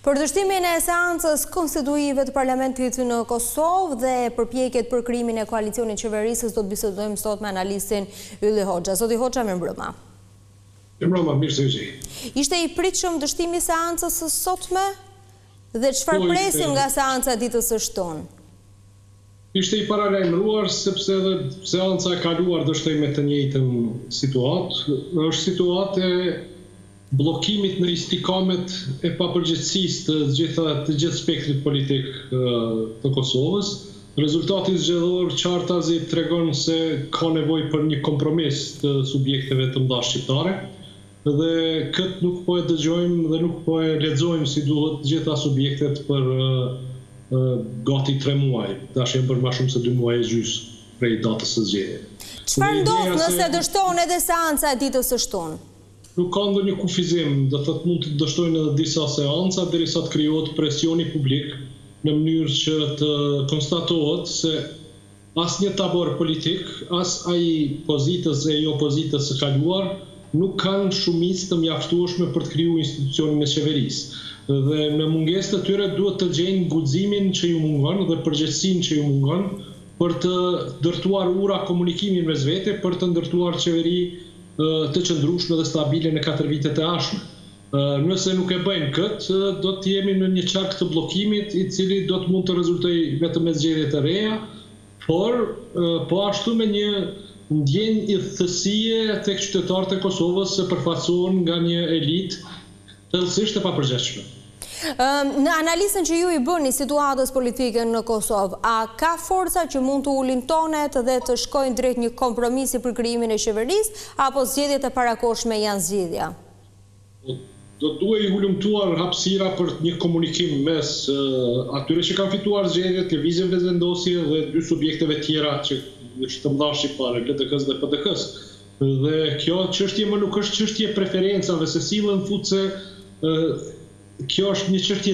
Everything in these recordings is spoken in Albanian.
Për dështimin e seancës konstituive të parlamentit në Kosovë dhe përpjekjet për krimin e koalicionit qeverisës do të bisedojmë sot me analistin Ylli Hoxha. Zoti Hoxha, mirëmbrëma. Mirëmbrëma, mirë se vini. Ishte i pritshëm dështimi i seancës së sotme dhe çfarë presim nga seanca ditës së shtunë? Ishte i paralajmëruar sepse edhe seanca e kaluar dështoi me të njëjtën situatë. Është situatë e bllokimit në istikamet e papërgjegjësisë të gjithë spektrit politik të Kosovës. Rezultati zgjedhor qartazi tregon se ka nevojë për një kompromis të subjekteve të mëdha shqiptare dhe këtë nuk po e dëgjojmë dhe nuk po e lexojmë si duhet të gjitha subjektet për gati 3 muaj. Tash janë për më shumë se 2 muaj e gjys prej datës së zgjedhjeve. Çfarë ndodh nëse dështohen edhe seanca e ditës së shtunë? Nuk ka ndonjë kufizim, do thotë mund të dështojnë edhe disa seanca derisa të krijohet presioni publik në mënyrë që të konstatohet se asnjë tabor politik, as ai pozitës e jo opozitës së kaluar nuk kanë shumicë të mjaftueshme për të krijuar institucionin e qeverisë. Dhe në mungesë të tyre duhet të gjejnë guximin që ju mungon dhe përgjegjësinë që ju mungon për të ndërtuar ura komunikimin mes vete, për të ndërtuar qeveri të qëndrueshme dhe stabile në 4 vitet e ardhshme. Nëse nuk e bëjnë këtë, do të jemi në një qark të bllokimit i cili do të mund të rezultojë vetëm me zgjedhje të reja, por po ashtu me një ndjenjë thellësie tek qytetarët e Kosovës se përfaqësohen nga një elitë thellësisht e papërgjegjshme. Në analizën që ju i bëni situatës politike në Kosovë, a ka forca që mund të ulin tonet dhe të shkojnë drejt një kompromisi për krijimin e qeverisë, apo zgjedhjet e parakohshme janë zgjidhja? Do duhet i hulumtuar hapësira për një komunikim mes atyre që kanë fituar zgjedhjet, lëvizjeve vendosje dhe 2 subjekteve tjera që të mëdha shqiptare, LDK-s dhe PDK-s. Dhe kjo çështje më nuk është çështje preferencave, se sillen futse kjo është një çështje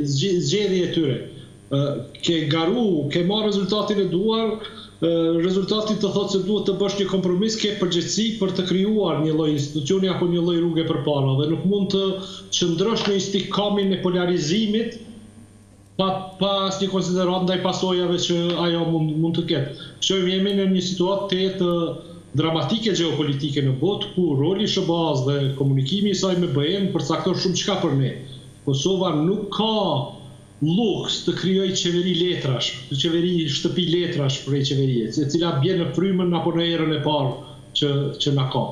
zgjedhje e tyre. Ke garu, ke marrë rezultatin e duar, rezultati të thotë se duhet të bësh një kompromis, ke përgjegjësi për të krijuar një lloj institucioni apo një lloj rruge përpara dhe nuk mund të qëndrosh në istikamin e polarizimit pa asnjë konsiderat ndaj pasojave që ajo mund të ketë. Shohim jemi në një situatë të dramatike gjeopolitike në botë, ku roli SBA-s dhe komunikimi i saj me BE-n përcakton shumë çka për ne. Kosova nuk ka luks të krijojë qeveri letrash, qeveri shtëpi letrash për qeverie, e cila bie në frymën apo në erën e parë që na ka.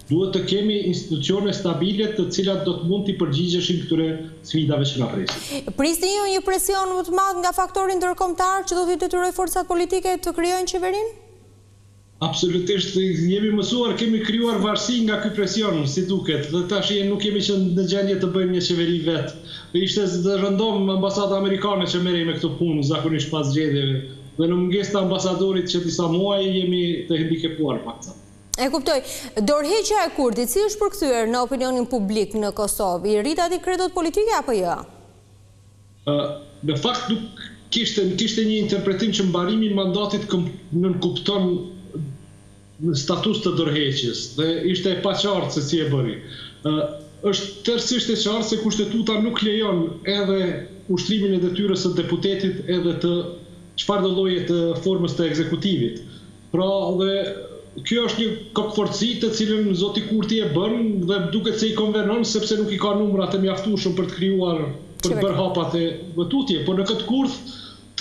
Duhet të kemi institucione stabile të cilat do të mund t'i përgjigjeshin këtyre sfidave që na presin. Prisni ju një presion më të madh nga faktori ndërkombëtar që do t'i detyrojë forcat politike të krijojnë qeverinë? Absolutisht, jemi mësuar, kemi krijuar varësi nga ky presion, si duket, dhe tash nuk jemi që në gjendje të bëjmë një qeveri vetë. Ishte rëndom ambasada amerikane që merrej me këtë punë zakonisht pas zgjedhjeve, dhe në mungesë të ambasadorit që disa muaj jemi të hendikepuar pak. E kuptoj. Dorëheqja e Kurtit si është përkthyer në opinionin publik në Kosovë? I rrit aty kredot politike apo jo? Në fakt nuk kishte një interpretim që mbarimi i mandatit nënkupton status të dorëheqjes dhe ishte e paqartë se si e bëri. Është tërësisht e qartë se kushtetuta nuk lejon edhe ushtrimin e detyrës së deputetit edhe të çfarëdo lloje të formës të ekzekutivit. Pra dhe kjo është një kokforci të cilën zoti Kurti e bën dhe duket se i konvenon sepse nuk i ka numrat e mjaftueshëm për të krijuar për të bërë hapat e votutje, por në këtë kurth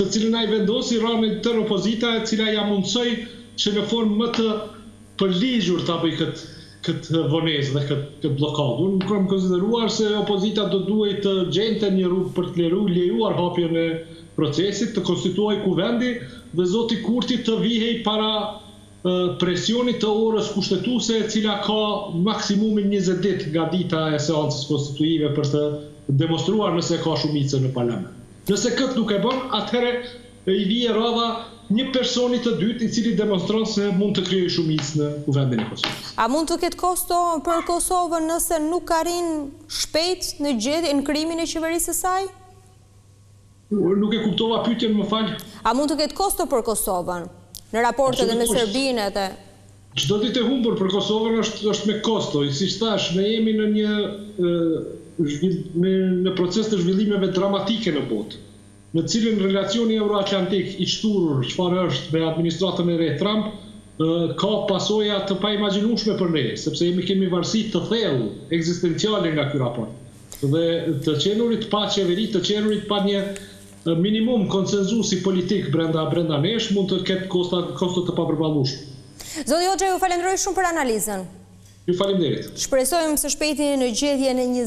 të cilën ai vendosi ranë tër opozita e cila ja mundsoi që në formë më të përligjur ta bëj këtë vonesë dhe këtë blokadë. Unë kam konsideruar se opozita do duhet të gjente një rrugë për të lejuar hapjen e procesit, të konstituojë kuvendi dhe zoti Kurti të vihej para presionit të orës kushtetuese e cila ka maksimumin 20 ditë nga dita e seancës konstituive për të demonstruar nëse ka shumicë në parlament. Nëse këtë nuk e bën, atëherë i vije radha një personi të dytë i cili demonstron se mund të krijojë shumicë në kuvendin e Kosovës. A mund të ketë kosto për Kosovën nëse nuk arrin shpejt në në krijimin e qeverisë së saj? Nuk e kuptova pyetjen, më fal. A mund të ketë kosto për Kosovën në raportet me Serbinë e Çdo ditë e humbur për Kosovën është me kosto. Siç thash, ne jemi në një në proces të zhvillimeve dramatike në botë, në cilën relacioni euroatlantik i shturur, çfarë është me administratën e re Trump, ka pasoja të paimagjinueshme për ne, sepse kemi varësi të thellë ekzistenciale nga ky raport. Dhe të qenurit pa qeveri, të qenurit pa një minimum konsenzusi politik brenda nesh, mund të ketë kosto të papërballueshme. Zoti Hoxha, ju falenderoj shumë për analizën. Ju faleminderit. Shpresojmë së shpejti në gjendjen e një